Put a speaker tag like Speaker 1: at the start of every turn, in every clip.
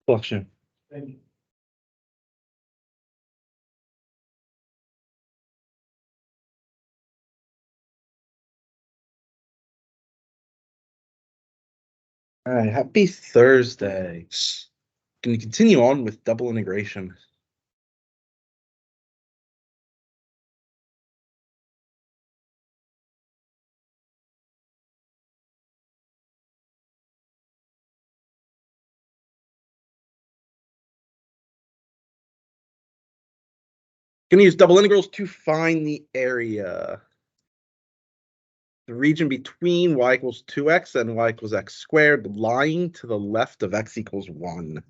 Speaker 1: Collection. All right, happy Thursday. Can we continue on with double integration? Gonna use double integrals to find the area. The region between y equals 2x and y equals x squared, lying to the left of x equals 1.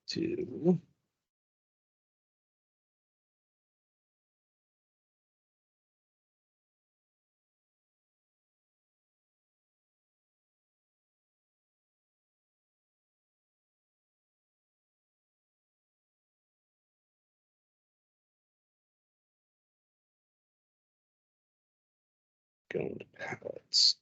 Speaker 1: Two. Going to palettes.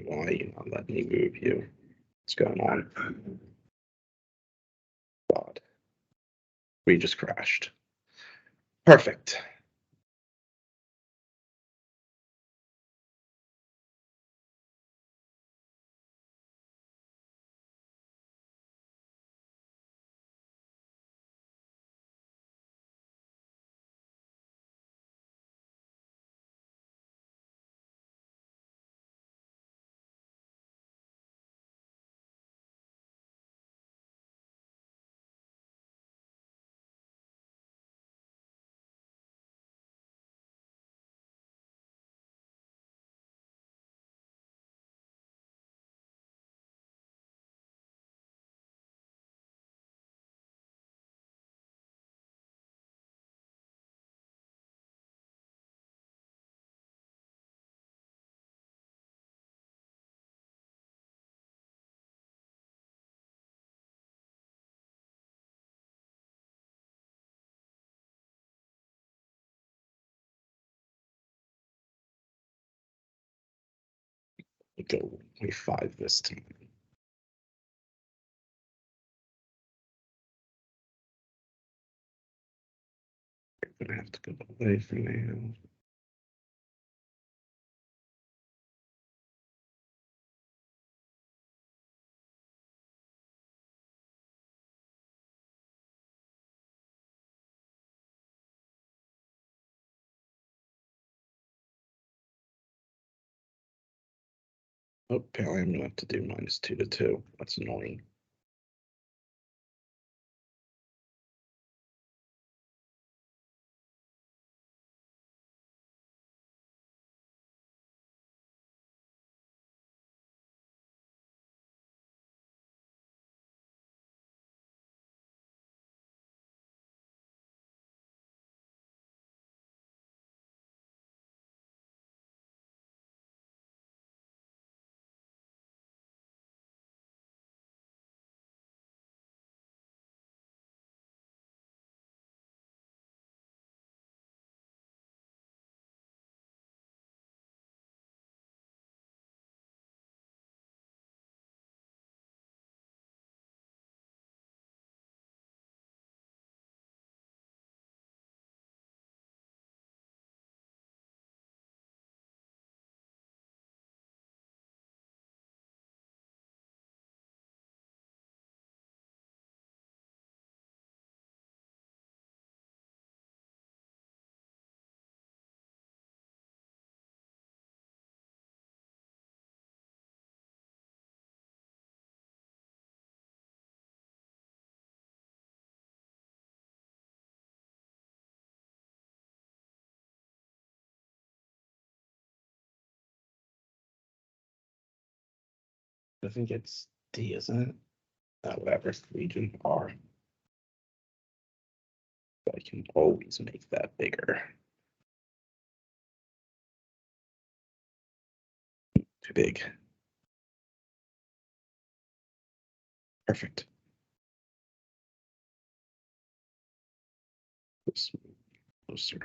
Speaker 1: Why are you not letting me move you? What's going on? God. We just crashed. Perfect. Go 5 this time. I'm gonna have to go away for now. Okay, I'm gonna have to do -2 to 2. That's annoying. I think it's D, isn't it? Whatever, region R. I can always make that bigger. Too big. Perfect. Let's move closer.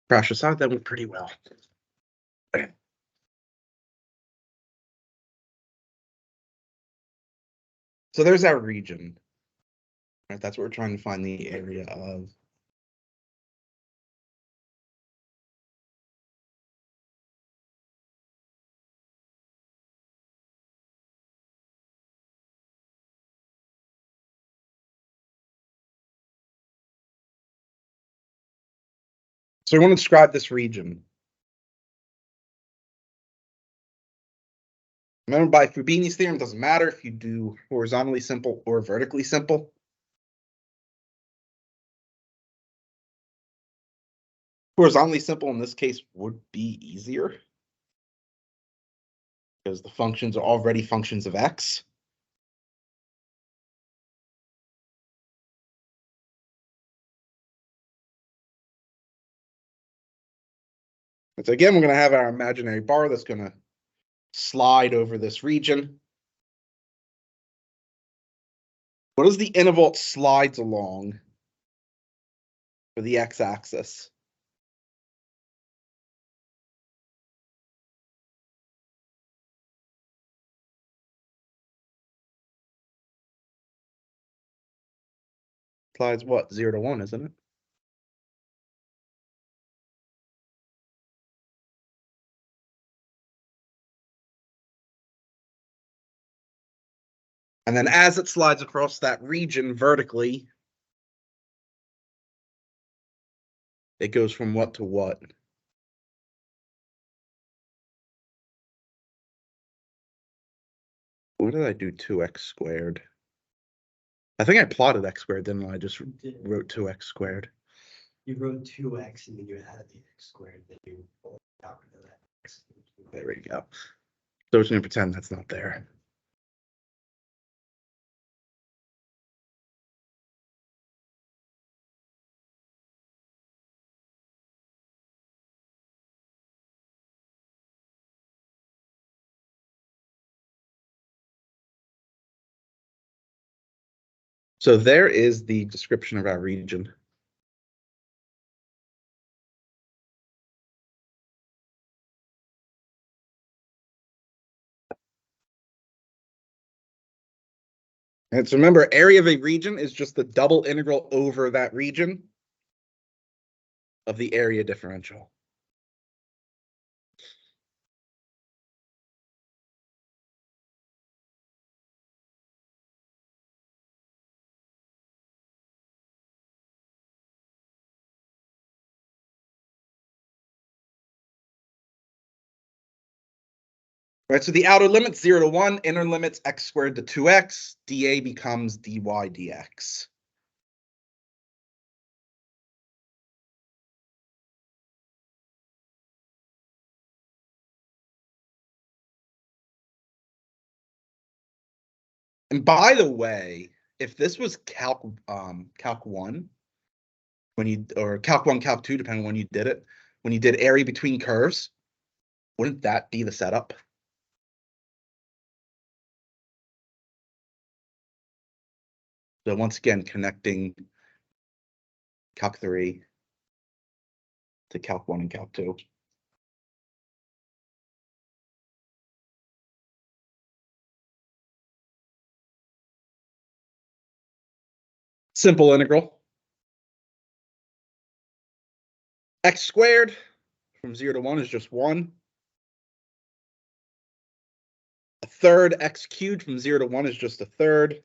Speaker 1: Crash aside, that went pretty well. So there's our region. Right, that's what we're trying to find the area of. So we want to describe this region. Remember, by Fubini's theorem, it doesn't matter if you do horizontally simple or vertically simple. Horizontally simple in this case would be easier because the functions are already functions of x. And so again, we're going to have our imaginary bar that's going to slide over this region. What is the interval it slides along for the x-axis? Slides what? 0 to 1, isn't it? And then as it slides across that region vertically, it goes from what to what? What did I do 2x squared? I think I plotted x squared, didn't I? I just wrote 2x squared.
Speaker 2: You wrote 2x and then you added the x squared, then you got rid of that x.
Speaker 1: There we go. So we're just going to pretend that's not there. So there is the description of our region. And so remember, area of a region is just the double integral over that region of the area differential. Right, so the outer limit's 0 to 1, inner limit's x squared to 2x, dA becomes dy dx. And by the way, if this was calc 1, when you, or calc 1, calc 2, depending on when you did it, when you did area between curves, wouldn't that be the setup? So once again, connecting calc 3 to calc 1 and calc 2. Simple integral. X squared from 0 to 1 is just 1. A third x cubed from 0 to 1 is just a third.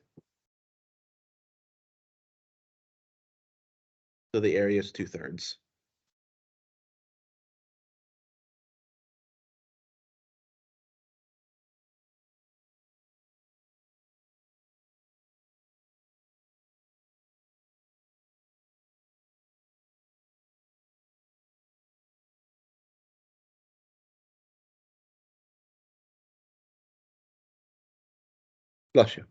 Speaker 1: So the area is 2/3. Bless you.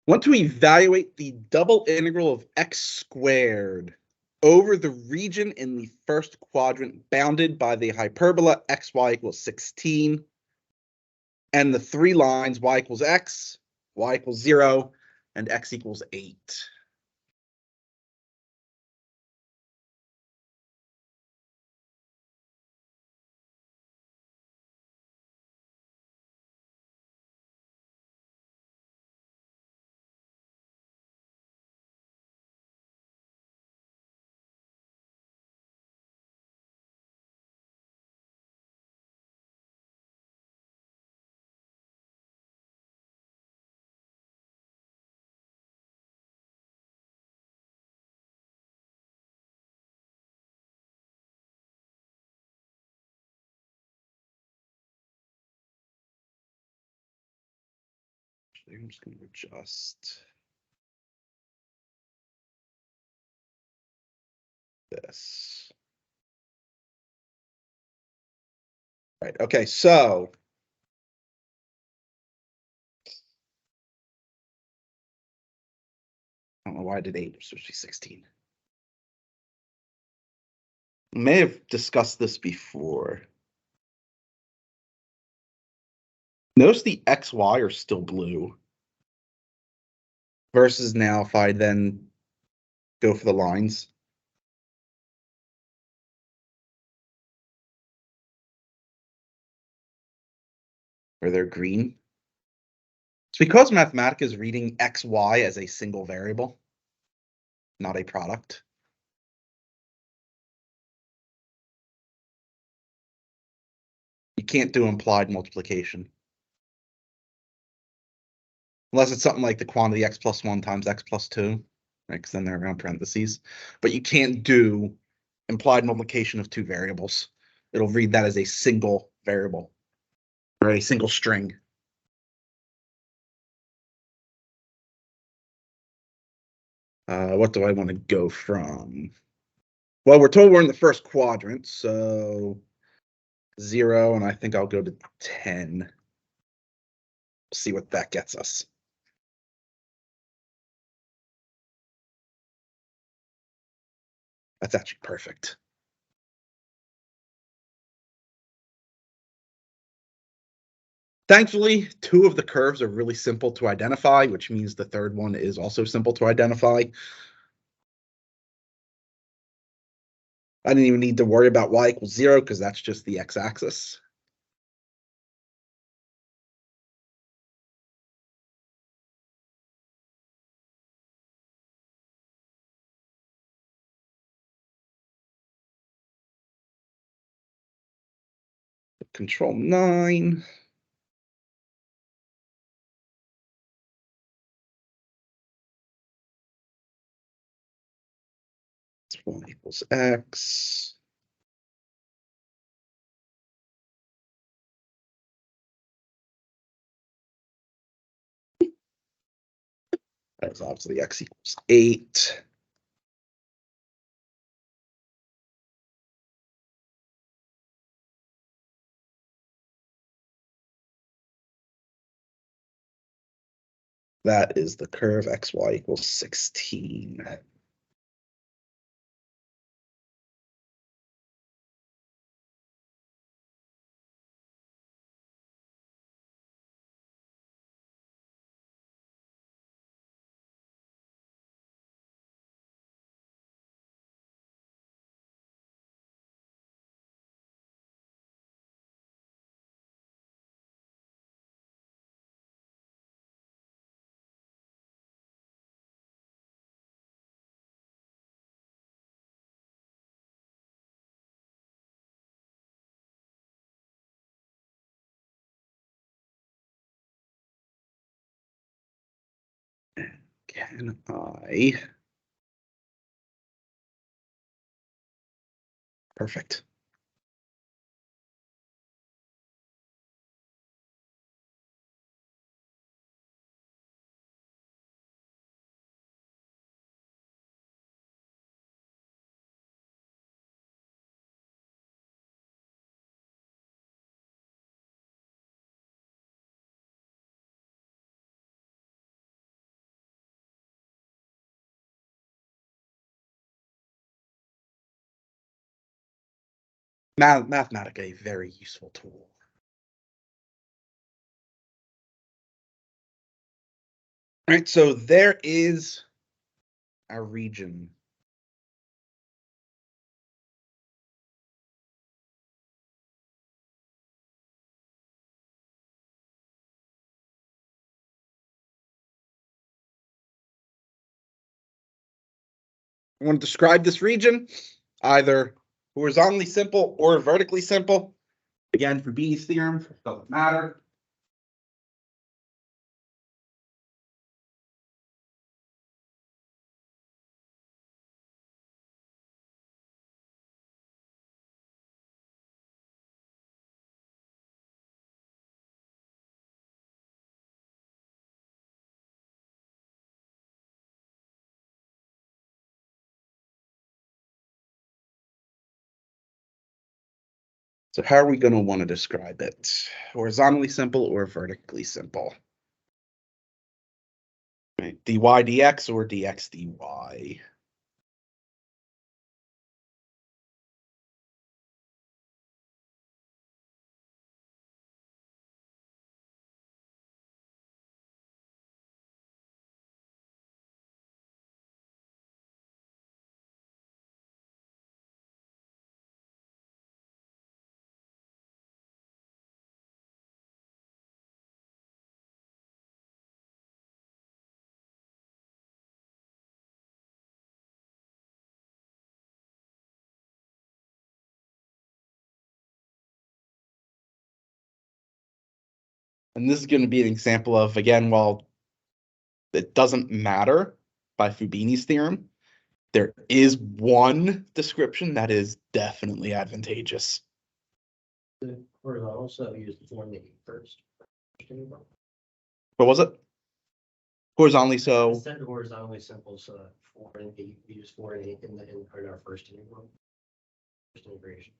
Speaker 1: Want to evaluate the double integral of x squared over the region in the first quadrant bounded by the hyperbola xy equals 16 and the three lines y equals x, y equals 0, and x equals 8. I'm just going to adjust this. Right. Okay. So I don't know why I did 8. It's supposed to be 16. May have discussed this before. Notice the XY are still blue. Versus now if I then go for the lines. Where they're green. It's because Mathematica is reading XY as a single variable, not a product. You can't do implied multiplication. Unless it's something like the quantity x plus 1 times x plus 2, right? Because then they're around parentheses. But you can't do implied multiplication of two variables. It'll read that as a single variable or a single string. What do I want to go from? Well, we're told we're in the first quadrant, so 0, and I think I'll go to 10. See what that gets us. That's actually perfect. Thankfully, 2 of the curves are really simple to identify, which means the third one is also simple to identify. I didn't even need to worry about y equals 0 because that's just the x-axis. Control 9. It's 1 equals x. That's obviously x equals 8. That is the curve xy equals 16. Can I? Perfect. Mathematica, a very useful tool. All right, so there is our region. I want to describe this region either horizontally simple or vertically simple. Again, for Fubini's theorem, it doesn't matter. So how are we going to want to describe it? Horizontally simple or vertically simple? Right. dy dx or dx dy? And this is going to be an example of, again, while it doesn't matter by Fubini's theorem, there is one description that is definitely advantageous.
Speaker 2: The horizontal, so use the form that you first.
Speaker 1: What was it? Horizontally so.
Speaker 2: Instead of horizontally simple, so 4 and 8, we use 4 and 8 in our first integral. First integration.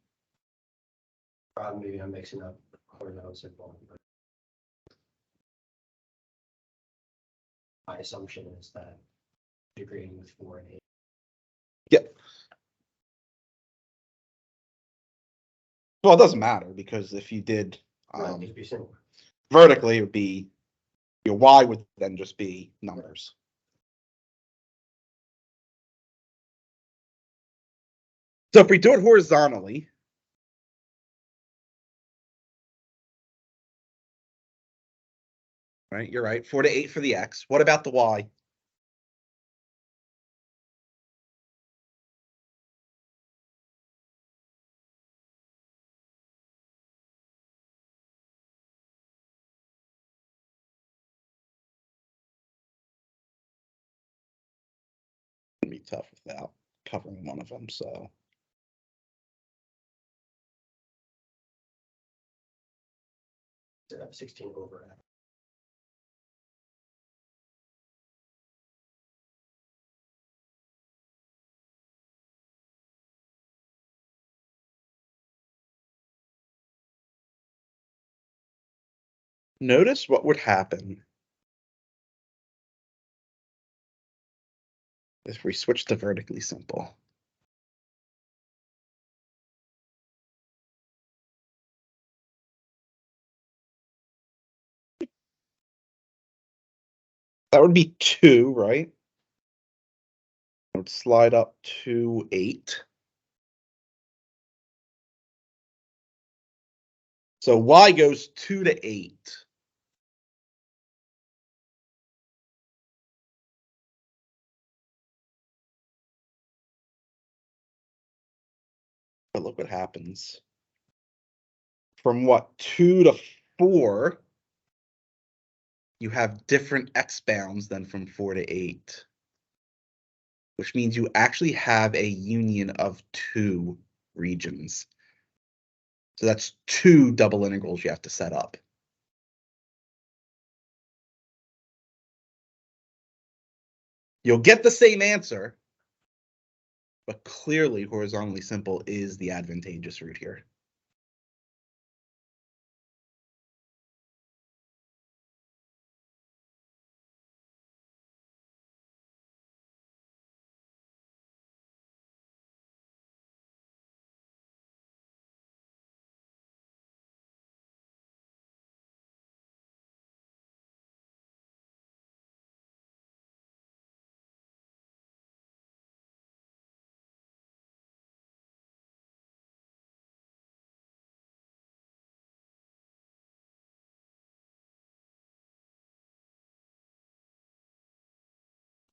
Speaker 2: Probably maybe I'm mixing up horizontal simple. But my assumption is that integrating with 4 and 8.
Speaker 1: Yep. Well, it doesn't matter because if you did
Speaker 2: It'd be similar.
Speaker 1: vertically, it would be your y would then just be numbers. So if we do it horizontally, right, you're right, 4 to 8 for the x. What about the y? It'd be tough without covering one of them, so.
Speaker 2: So 16 over F.
Speaker 1: Notice what would happen if we switch to vertically simple. That would be 2, right? It would slide up to 8. So y goes 2 to 8. But look what happens. From what, 2 to 4, you have different x bounds than from 4 to 8. Which means you actually have a union of 2 regions. So that's 2 double integrals you have to set up. You'll get the same answer, but clearly horizontally simple is the advantageous route here.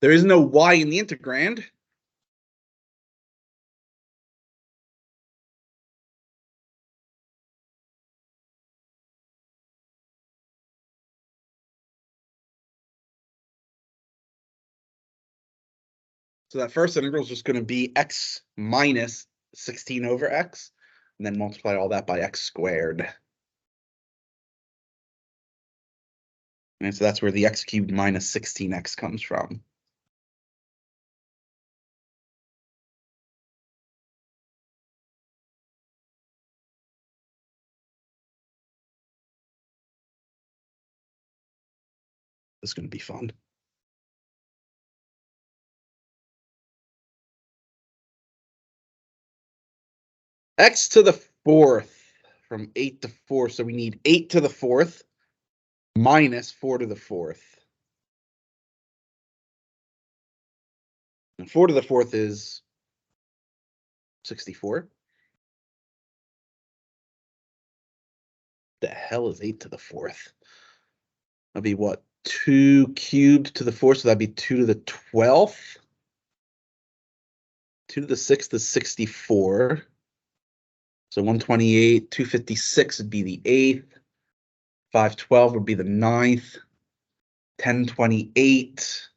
Speaker 1: There is no y in the integrand. So that first integral is just going to be x minus 16 over x, and then multiply all that by x squared. And so that's where the x cubed minus 16x comes from. This is going to be fun. X to the fourth from 8 to 4. So we need 8 to the fourth minus 4 to the fourth. And 4 to the fourth is 64. The hell is 8 to the fourth? That'd be what? 2 cubed to the fourth, so that'd be 2 to the 12th. 2 to the 6th is 64. So 128, 256 would be the 8th. 512 would be the 9th. 1028.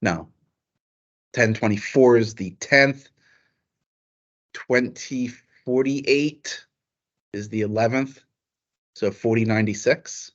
Speaker 1: No. 1024 is the 10th. 2048 is the 11th. So 4096.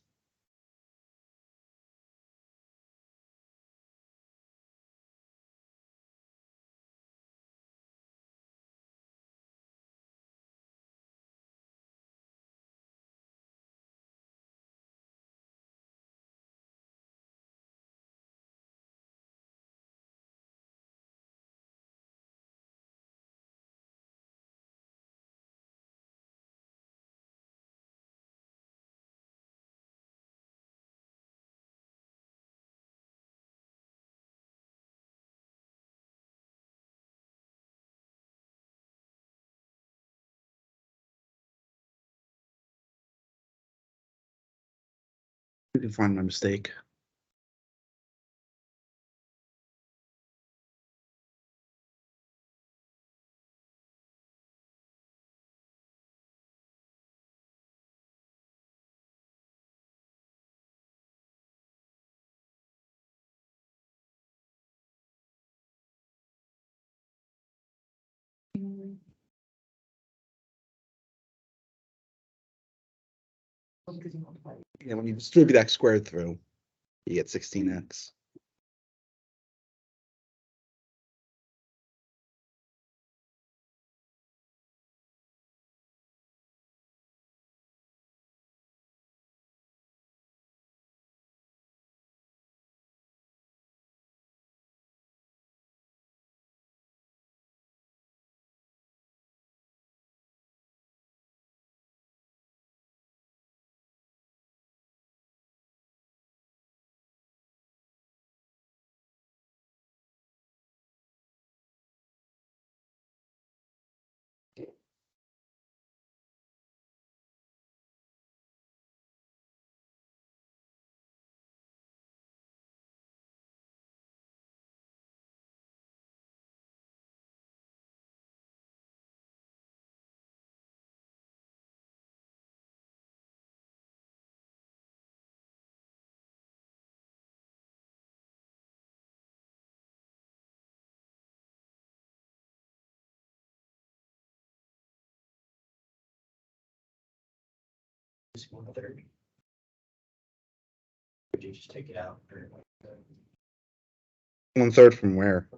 Speaker 1: You can find my mistake. Yeah, when you distribute x squared through, you get 16x.
Speaker 2: Just 1/3. Would you just take it out? Or,
Speaker 1: 1/3 from where?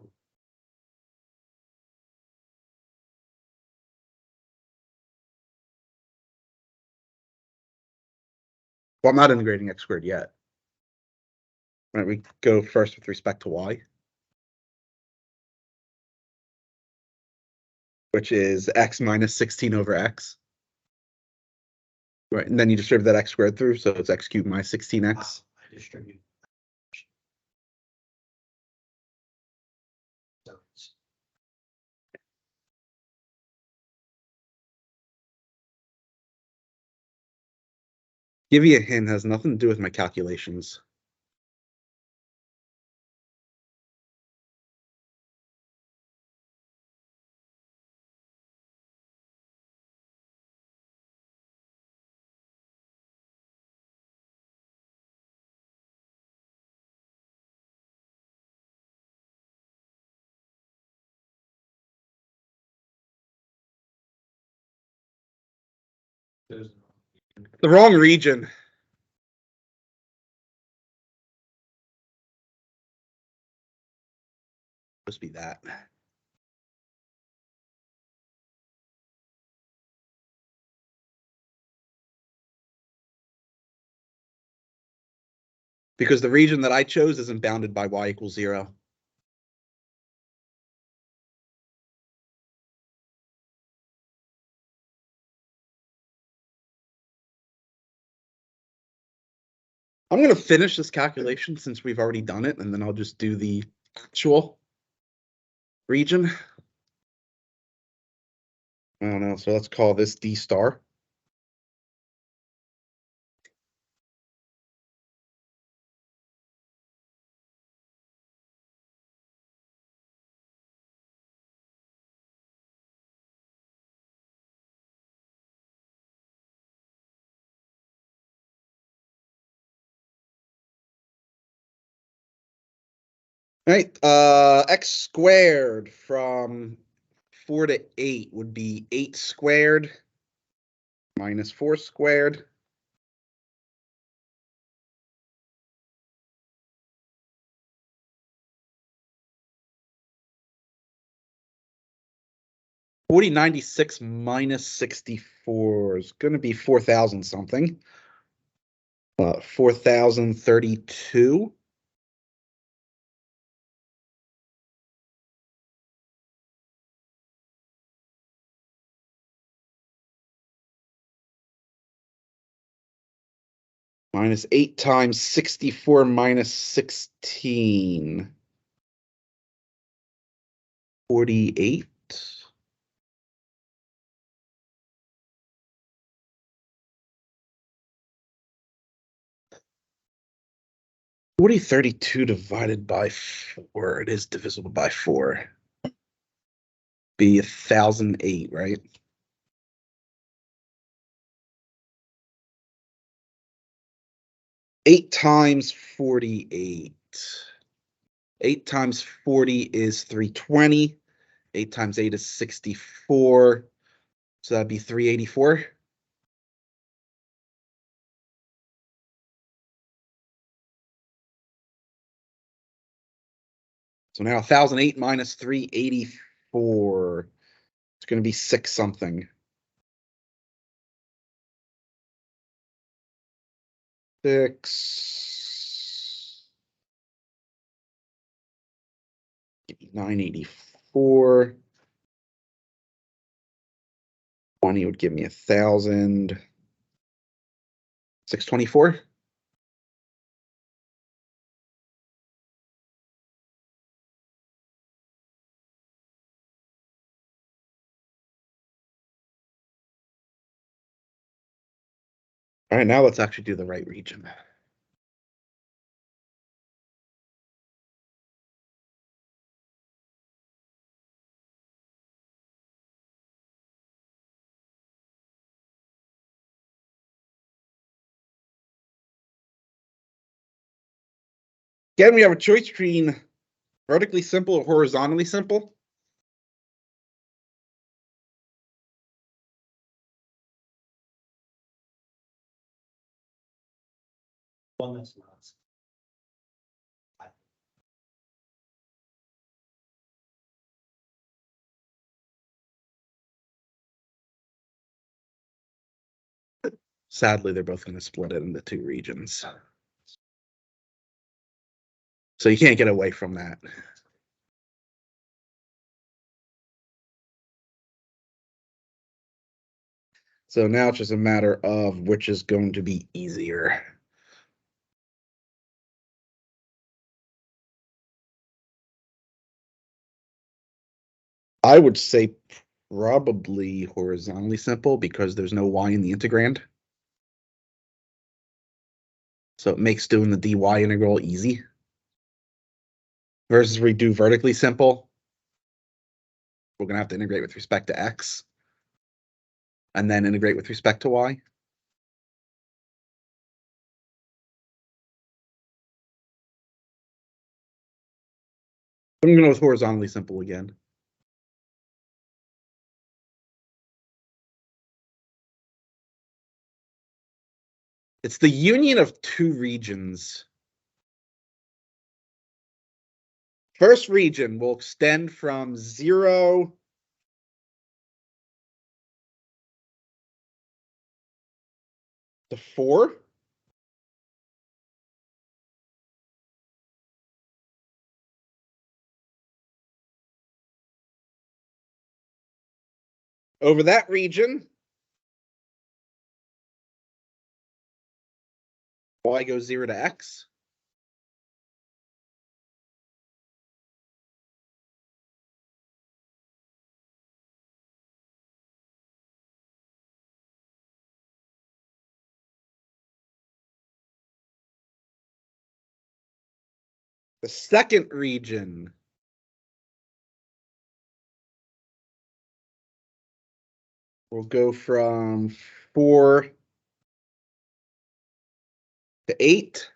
Speaker 1: Well, I'm not integrating x squared yet. Right, we go first with respect to y, which is x minus 16 over x. Right, and then you distribute that x squared through, so it's x cubed minus 16x.
Speaker 2: I distribute. So it's
Speaker 1: Give you a hint, has nothing to do with my calculations. The wrong region. Must be that. Because the region that I chose isn't bounded by y equals 0. I'm going to finish this calculation since we've already done it, and then I'll just do the actual region. I don't know, so let's call this D star. All right, x squared from 4 to 8 would be 8 squared minus 4 squared. $40.96 minus 64 is going to be 4,000 something. 4,032. Minus 8 times 64 minus 16. 48. What 32 divided by 4? It is divisible by 4. Be 1,008, right? Eight times 48. 8 times 40 is 320. 8 times 8 is 64. So that'd be 384. So now 1,008 minus 384. It's going to be 6 something. 6. 984. 20 would give me 1,000. 624. All right, now let's actually do the right region. Again, we have a choice between vertically simple or horizontally simple.
Speaker 2: One that's not.
Speaker 1: Sadly, they're both going to split it into 2 regions. So you can't get away from that. So now it's just a matter of which is going to be easier. I would say probably horizontally simple because there's no y in the integrand. So it makes doing the dy integral easy. Versus we do vertically simple. We're going to have to integrate with respect to x. And then integrate with respect to y. I'm going to go with horizontally simple again. It's the union of two regions. First region will extend from 0 to 4. Over that region, y goes 0 to x. The second region will go from 4 to 8.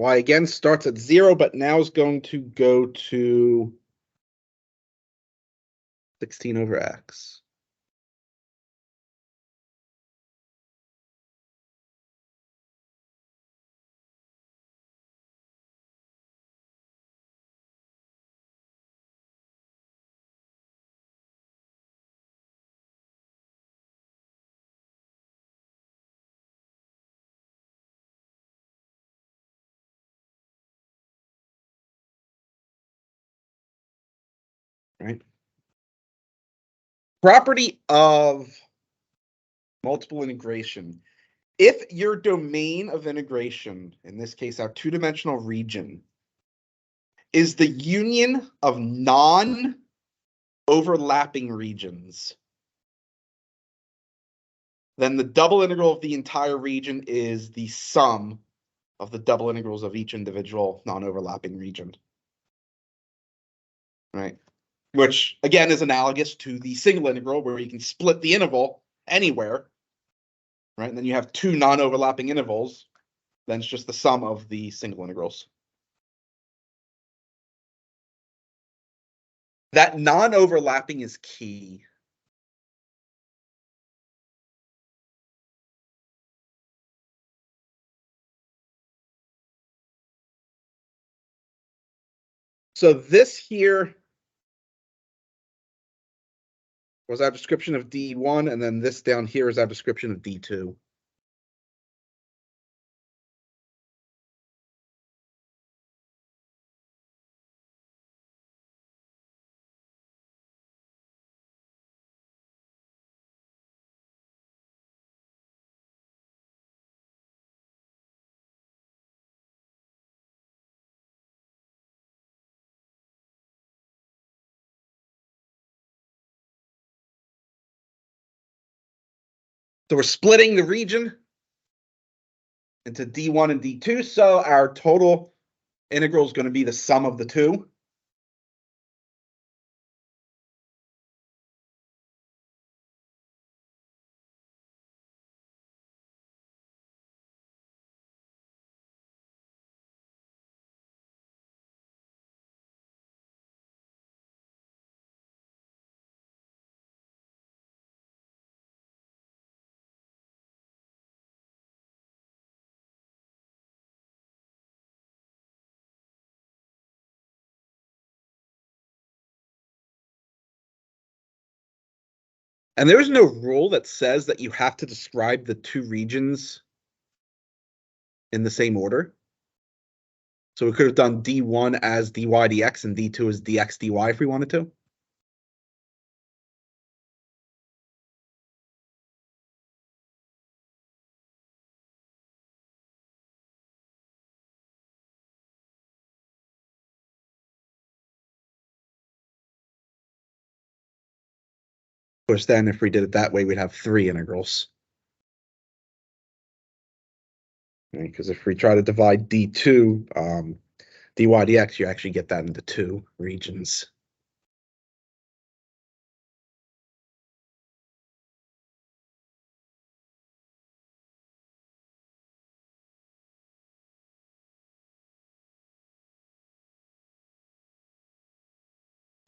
Speaker 1: Y again starts at 0, but now is going to go to 16 over x. Right? Property of multiple integration. If your domain of integration, in this case our two-dimensional region, is the union of non-overlapping regions, then the double integral of the entire region is the sum of the double integrals of each individual non-overlapping region. Right? Which, again, is analogous to the single integral, where you can split the interval anywhere. Right? And then you have two non-overlapping intervals. Then it's just the sum of the single integrals. That non-overlapping is key. So this here was our description of D1, and then this down here is our description of D2. So we're splitting the region into D1 and D2, so our total integral is going to be the sum of the two. And there's no rule that says that you have to describe the two regions in the same order. So we could have done D1 as dy dx and D2 as dx dy if we wanted to. Of course, then if we did it that way, we'd have 3 integrals. Because if we try to divide D2, dy dx, you actually get that into 2 regions.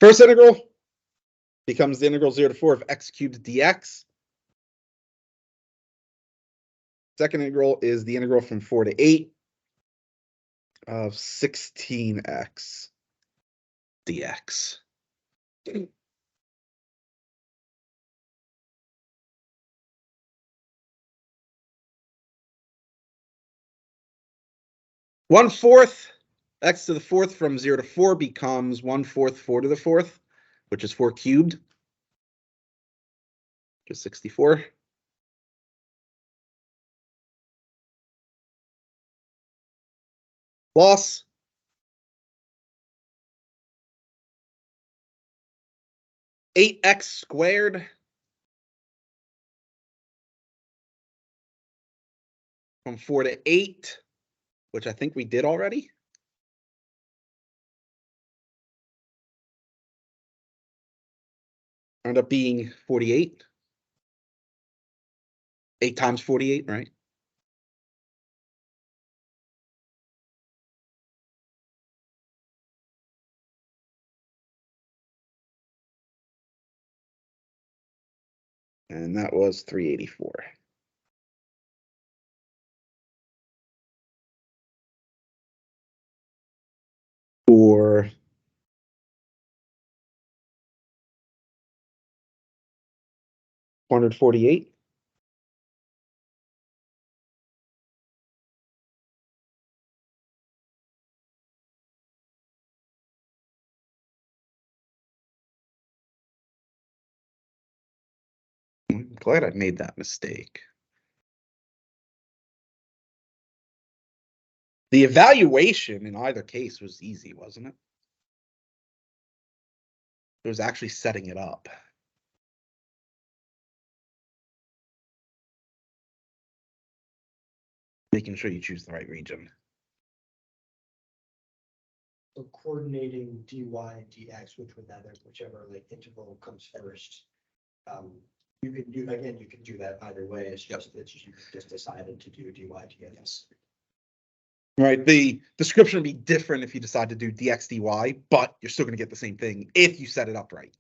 Speaker 1: First integral, becomes the integral 0 to 4 of x cubed dx. Second integral is the integral from 4 to 8 of 16x dx. One-fourth x to the fourth from 0 to 4 becomes 1/4 4 to the fourth, which is 4 cubed, which is 64. Plus 8x squared from 4 to 8, which I think we did already. End up being 48. 8 times 48, right? And that was 384. For 448. I'm glad I made that mistake. The evaluation in either case was easy, wasn't it? It was actually setting it up. Making sure you choose the right region.
Speaker 2: So coordinating dy and dx, whichever like interval comes first. You can do, again, you can do that either way. It's just that you just decided to do dy dx.
Speaker 1: Right. The description would be different if you decide to do dx dy, but you're still going to get the same thing if you set it up right.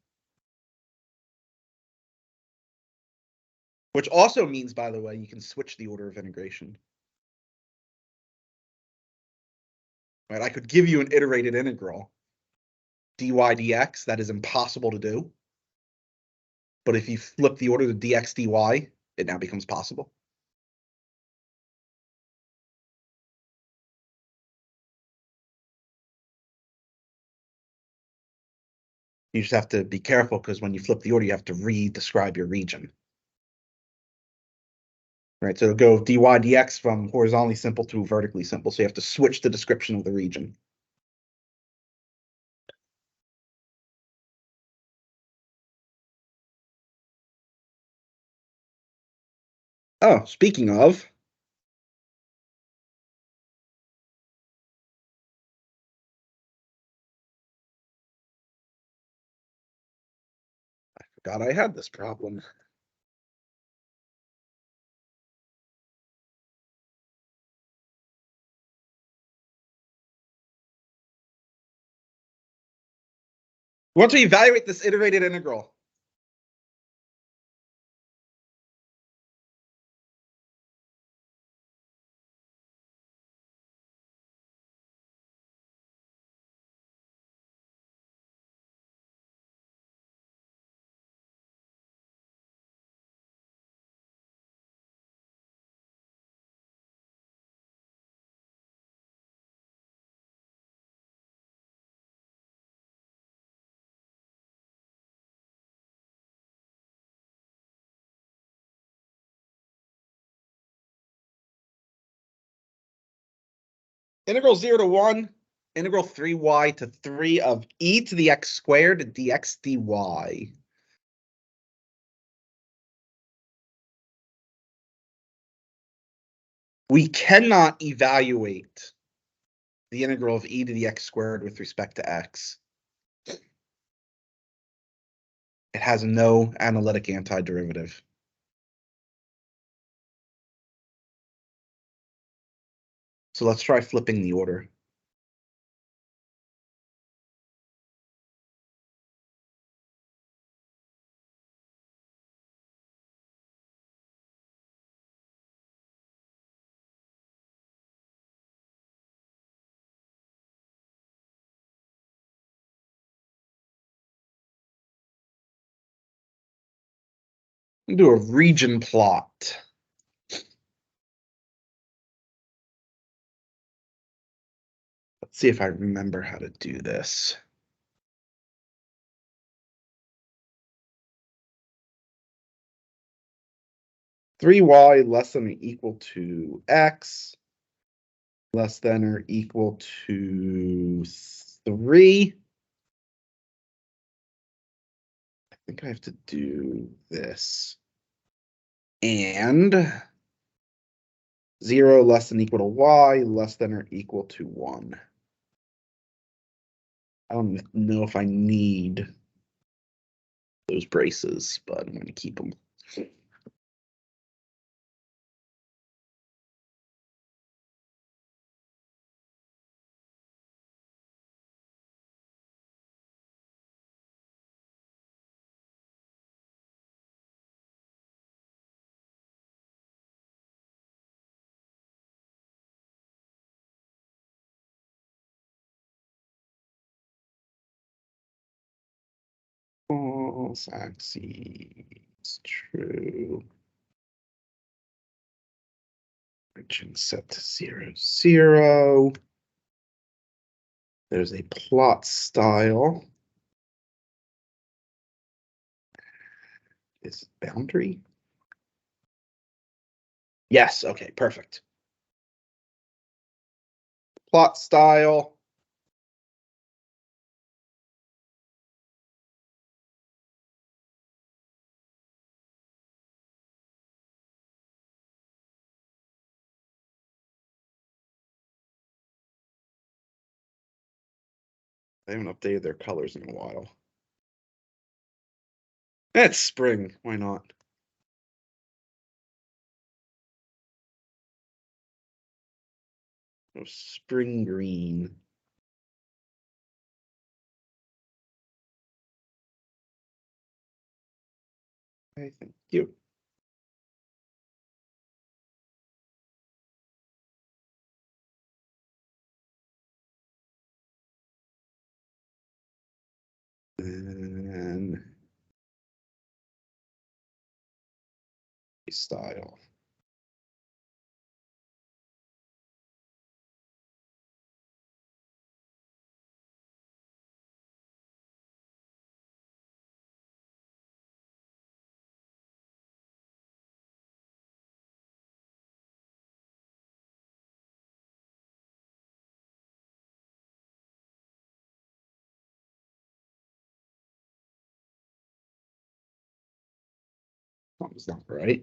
Speaker 1: Which also means, by the way, you can switch the order of integration. Right, I could give you an iterated integral, dy dx, that is impossible to do. But if you flip the order to dx dy, it now becomes possible. You just have to be careful because when you flip the order, you have to re-describe your region. Right, so it'll go dy dx from horizontally simple to vertically simple. So you have to switch the description of the region. Oh, speaking of, I forgot I had this problem. Once we evaluate this iterated integral, integral 0 to 1, integral 3y to 3 of e to the x squared dx dy. We cannot evaluate the integral of e to the x squared with respect to x. It has no analytic antiderivative. So let's try flipping the order. Do a region plot. Let's see if I remember how to do this. Three y less than or equal to x, less than or equal to 3. I think I have to do this. And 0 less than equal to y, less than or equal to 1. I don't know if I need those braces, but I'm going to keep them. False axes, true. Origin set to 0, 0. There's a plot style. Is boundary? Yes, okay, perfect. Plot style. They haven't updated their colors in a while. It's spring, why not? Oh, spring green. Okay, thank you. And style. Something's not right.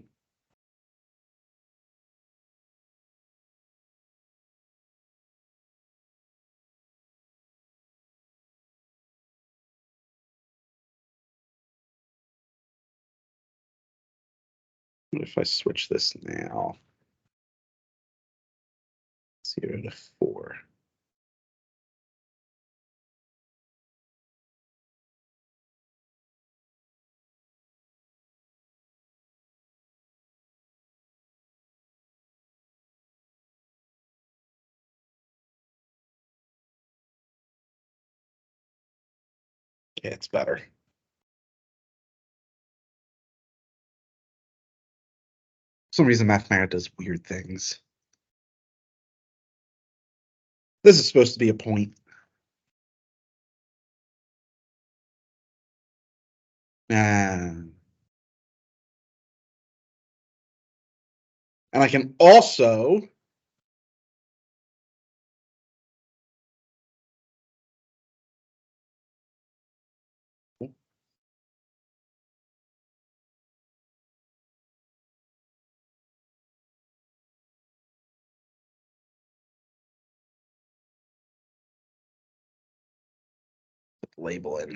Speaker 1: What if I switch this now? 0 to 4. Okay, it's better. For some reason, Mathmatics does weird things. This is supposed to be a point. And I can also label it.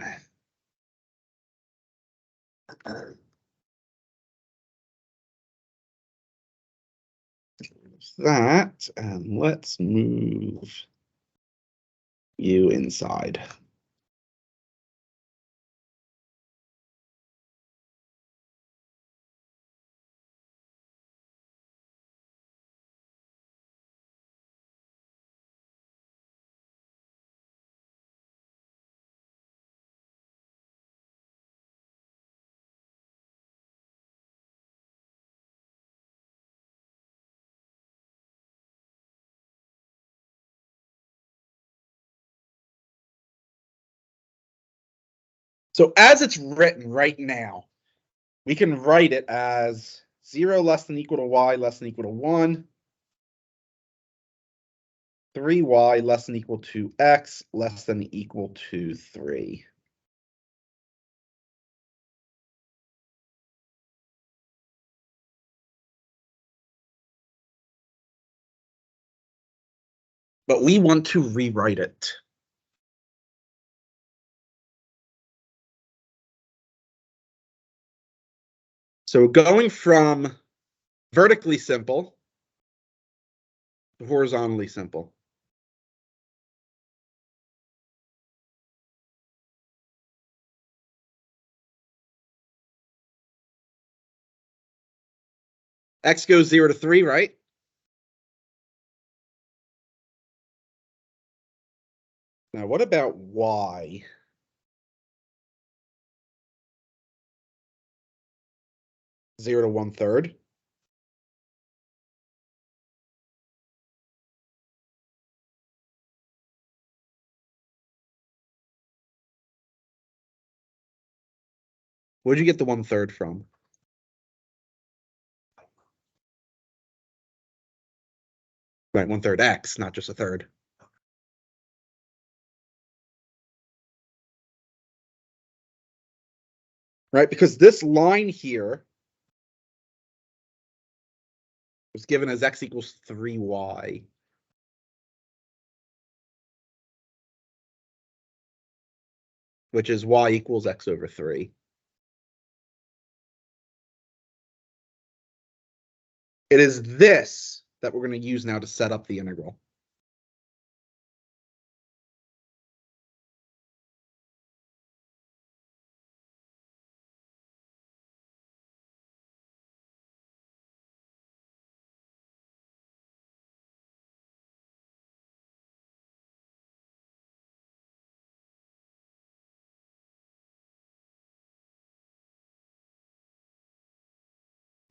Speaker 1: That, and let's move you inside. So as it's written right now, we can write it as 0 less than equal to y less than equal to 1. 3y less than equal to x less than equal to 3. But we want to rewrite it. So going from vertically simple to horizontally simple. X goes 0 to 3, right? Now, what about y? Zero to 1/3. Where'd you get the 1/3 from? Right, 1/3 x, not just a third. Right, because this line here was given as x equals 3y. Which is y equals x over 3. It is this that we're going to use now to set up the integral.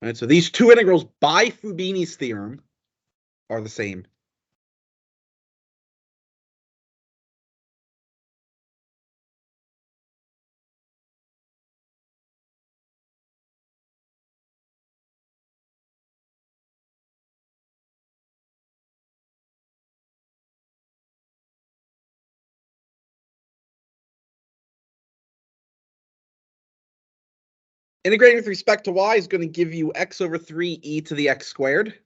Speaker 1: All right, so these two integrals by Fubini's theorem are the same. Integrating with respect to y is going to give you x over 3 e to the x squared.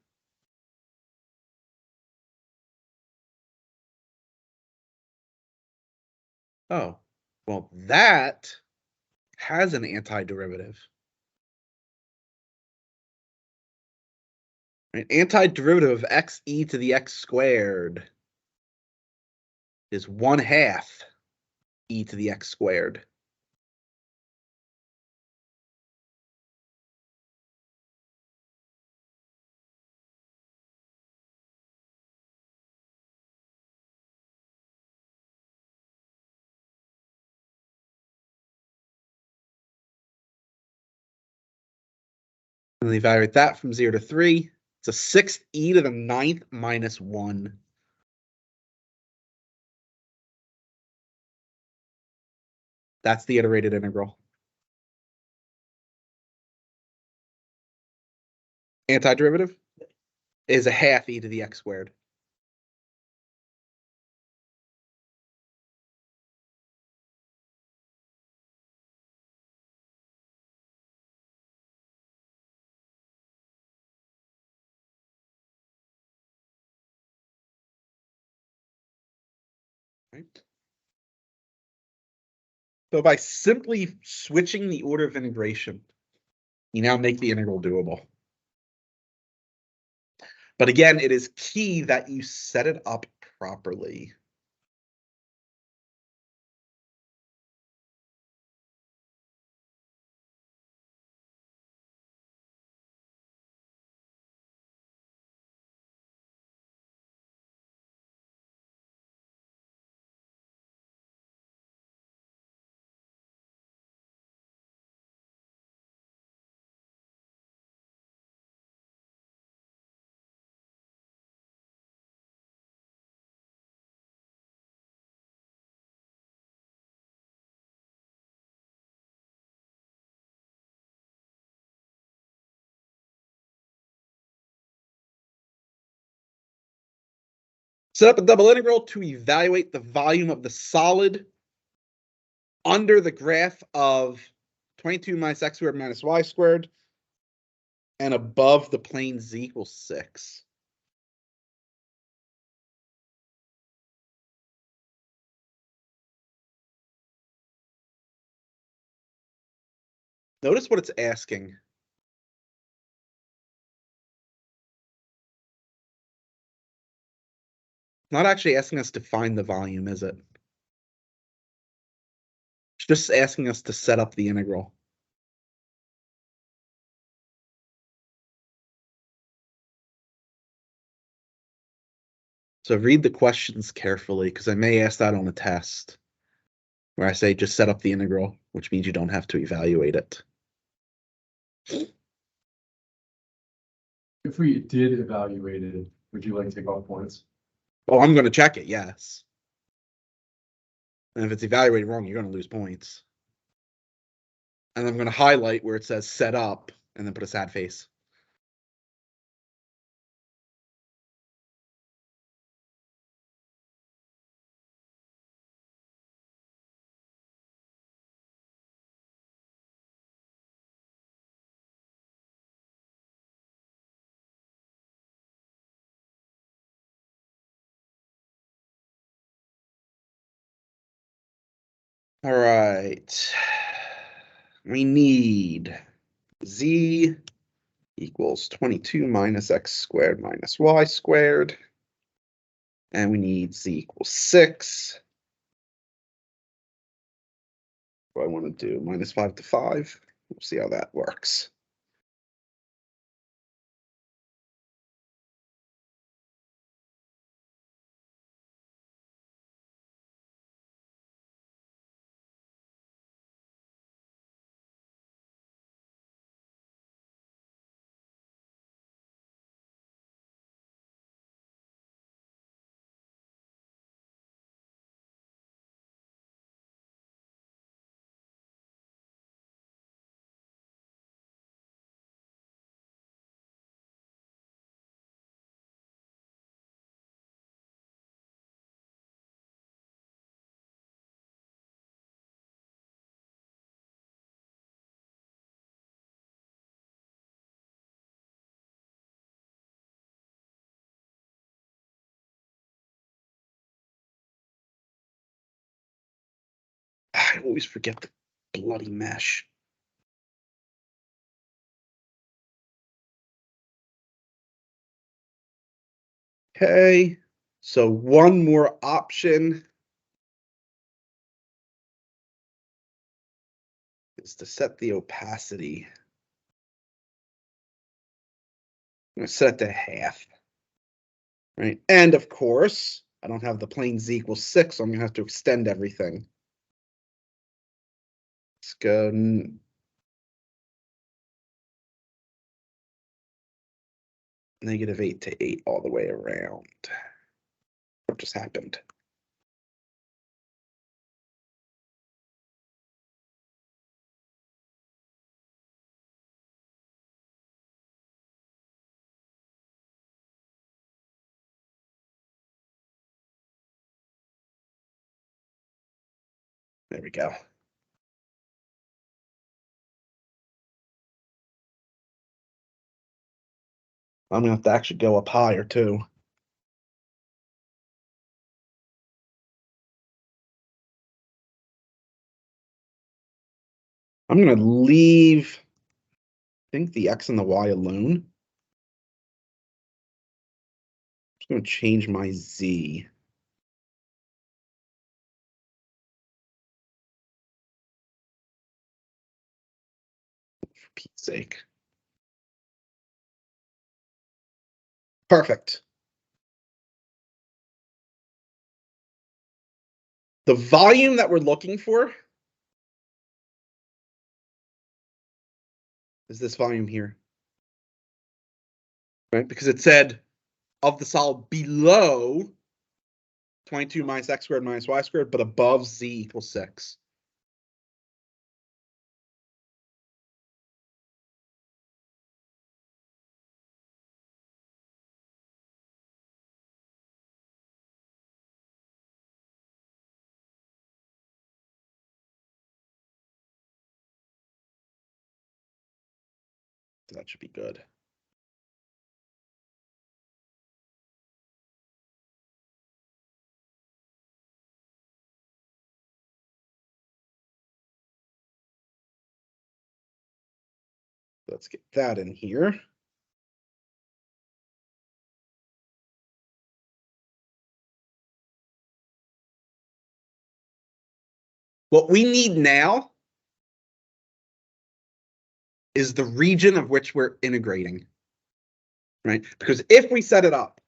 Speaker 1: Oh, well, that has an antiderivative. Right? Antiderivative of x e to the x squared is 1/2 e to the x squared. And they evaluate that from 0 to 3. It's a 6th e to the 9th minus 1. That's the iterated integral. Antiderivative is a 1/2 e to the x squared. Right? So by simply switching the order of integration, you now make the integral doable. But again, it is key that you set it up properly. Set up a double integral to evaluate the volume of the solid under the graph of 22 minus x squared minus y squared and above the plane z equals 6. Notice what it's asking. Not actually asking us to find the volume, is it? It's just asking us to set up the integral. So read the questions carefully, because I may ask that on a test, where I say just set up the integral, which means you don't have to evaluate it.
Speaker 3: If we did evaluate it, would you like to take off points?
Speaker 1: Oh, I'm going to check it, yes. And if it's evaluated wrong, you're going to lose points. And I'm going to highlight where it says set up and then put a sad face. All right. We need z equals 22 minus x squared minus y squared. And we need z equals 6. What do I want to do? Minus 5 to 5. We'll see how that works. I always forget the bloody mesh. Okay, so one more option is to set the opacity. I'm going to set it to half. Right, and of course, I don't have the plane z equals 6, so I'm going to have to extend everything. Let's go -8 to 8 all the way around. What just happened? There we go. I'm going to have to actually go up higher too. I'm going to leave, I think, the x and the y alone. I'm just going to change my z. For Pete's sake. Perfect. The volume that we're looking for is this volume here. Right? Because it said of the solid below 22 minus x squared minus y squared, but above z equals 6. So that should be good. Let's get that in here. What we need now is the region of which we're integrating, right? Because if we set it up,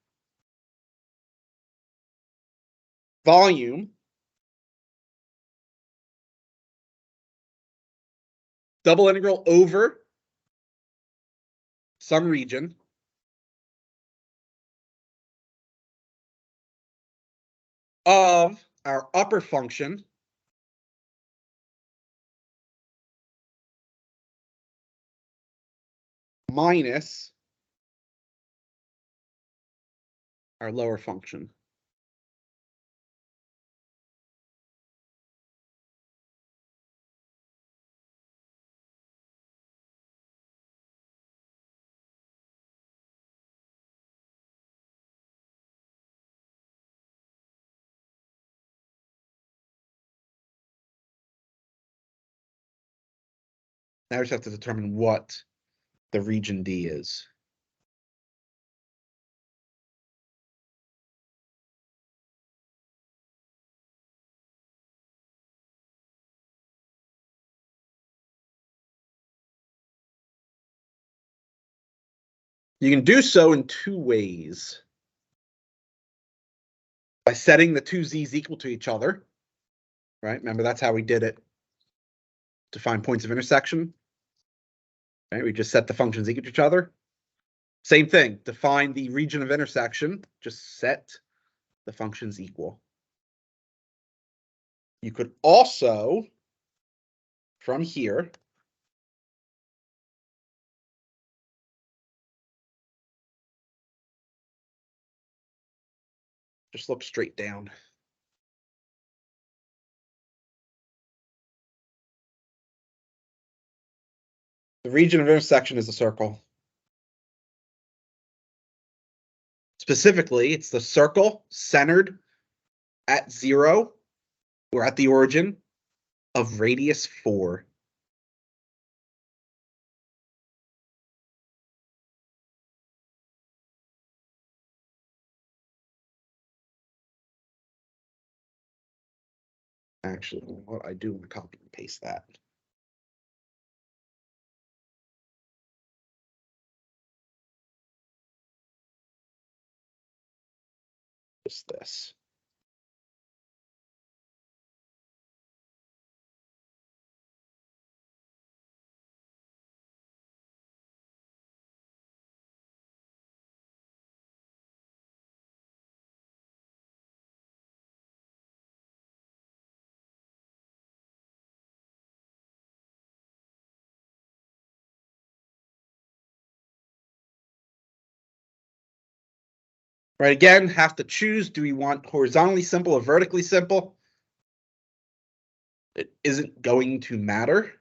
Speaker 1: volume double integral over some region of our upper function minus our lower function. Now we just have to determine what the region D is. You can do so in two ways. By setting the two z's equal to each other, right? Remember, that's how we did it to find points of intersection. Right? We just set the functions equal to each other. Same thing, to find the region of intersection, just set the functions equal. You could also, from here, just look straight down. The region of intersection is a circle. Specifically, it's the circle centered at 0 or at the origin of radius 4. Actually, what I do want to copy and paste that. Just this. Right, again, have to choose, do we want horizontally simple or vertically simple? It isn't going to matter.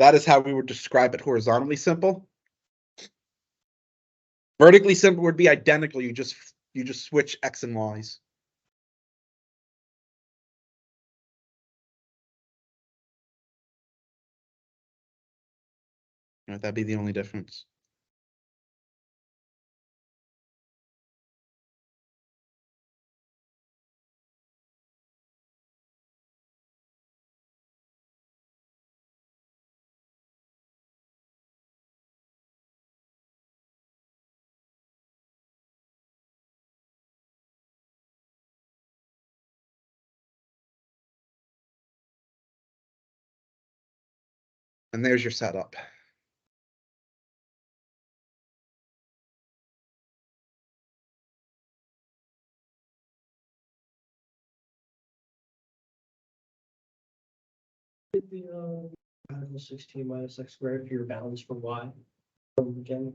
Speaker 1: That is how we would describe it horizontally simple. Vertically simple would be identical. You just switch X and Y's. Right, that'd be the only difference. And there's your setup.
Speaker 2: Did the, radical 16 minus x squared for your bounds for y? Again,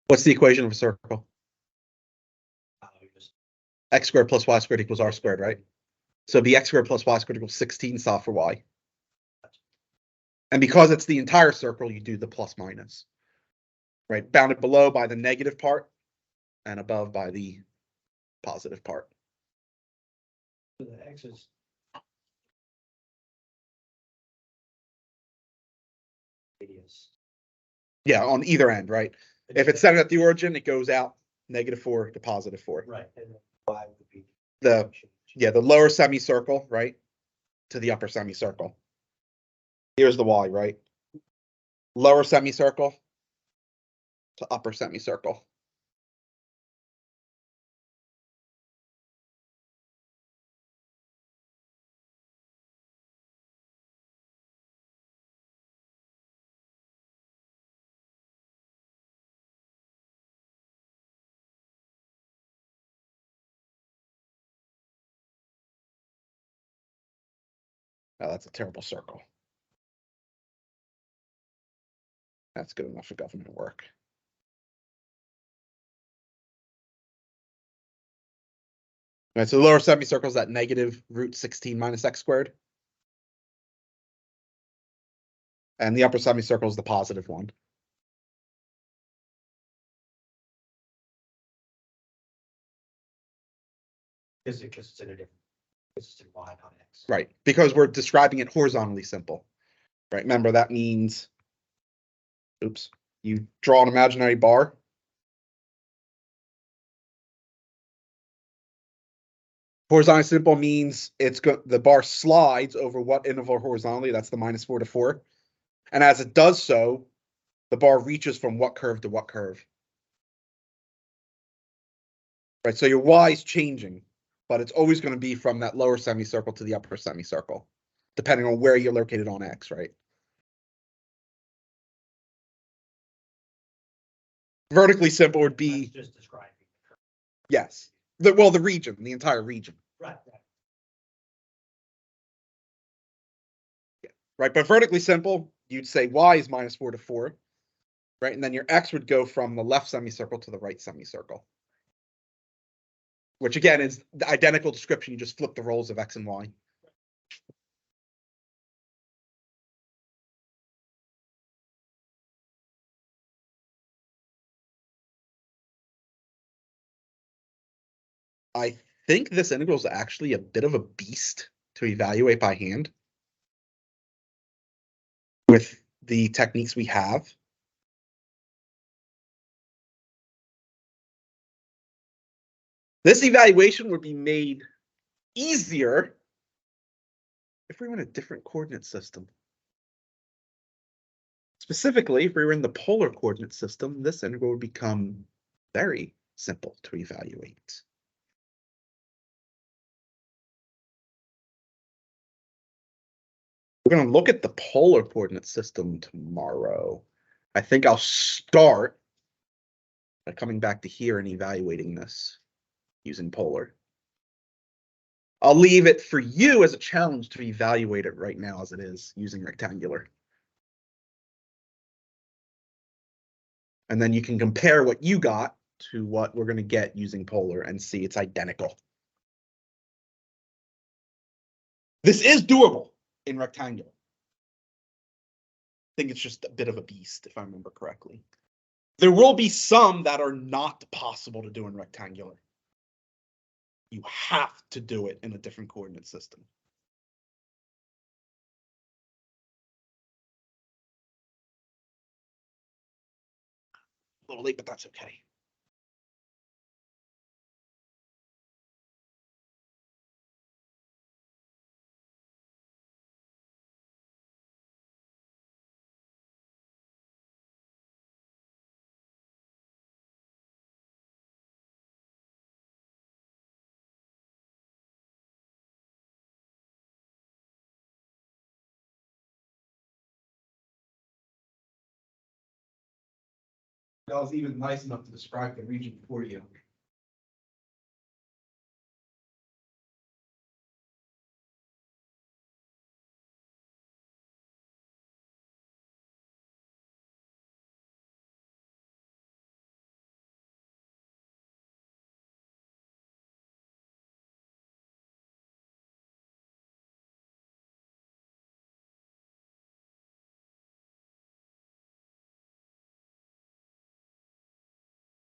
Speaker 1: What's the equation of a circle?
Speaker 2: you just
Speaker 1: X squared plus y squared equals r squared, right? So it'd be x squared plus y squared equals 16, solve for y. And because it's the entire circle, you do the plus minus. Right? Bounded below by the negative part and above by the positive part.
Speaker 2: so the x is radius.
Speaker 1: Yeah, on either end, right? If it's centered at the origin, it goes out -4 to +4.
Speaker 2: Right, and then y would be.
Speaker 1: The lower semicircle, right, to the upper semicircle. Here's the y, right? Lower semicircle to upper semicircle. Oh, that's a terrible circle. That's good enough for government work. All right, so the lower semicircle is that -√16 minus x squared. And the upper semicircle is the positive one.
Speaker 2: Because it's in a different, it's in y, not x.
Speaker 1: Right, because we're describing it horizontally simple. Right, remember that means, oops, you draw an imaginary bar. Horizontally simple means the bar slides over what interval horizontally? That's the -4 to 4. And as it does so, the bar reaches from what curve to what curve. Right, so your y is changing, but it's always going to be from that lower semicircle to the upper semicircle, depending on where you're located on x, right? Vertically simple would be,
Speaker 2: That's just describing.
Speaker 1: yes, the region, the entire region.
Speaker 2: Right.
Speaker 1: Right, but vertically simple, you'd say y is -4 to 4, right? And then your x would go from the left semicircle to the right semicircle. Which again is the identical description, you just flip the roles of x and y. I think this integral is actually a bit of a beast to evaluate by hand with the techniques we have. This evaluation would be made easier if we were in a different coordinate system. Specifically, if we were in the polar coordinate system, this integral would become very simple to evaluate. We're going to look at the polar coordinate system tomorrow. I think I'll start by coming back to here and evaluating this using polar. I'll leave it for you as a challenge to evaluate it right now as it is using rectangular. And then you can compare what you got to what we're going to get using polar and see it's identical. This is doable in rectangular. I think it's just a bit of a beast, if I remember correctly. There will be some that are not possible to do in rectangular. You have to do it in a different coordinate system. A little late, but that's okay. I was even nice enough to describe the region for you.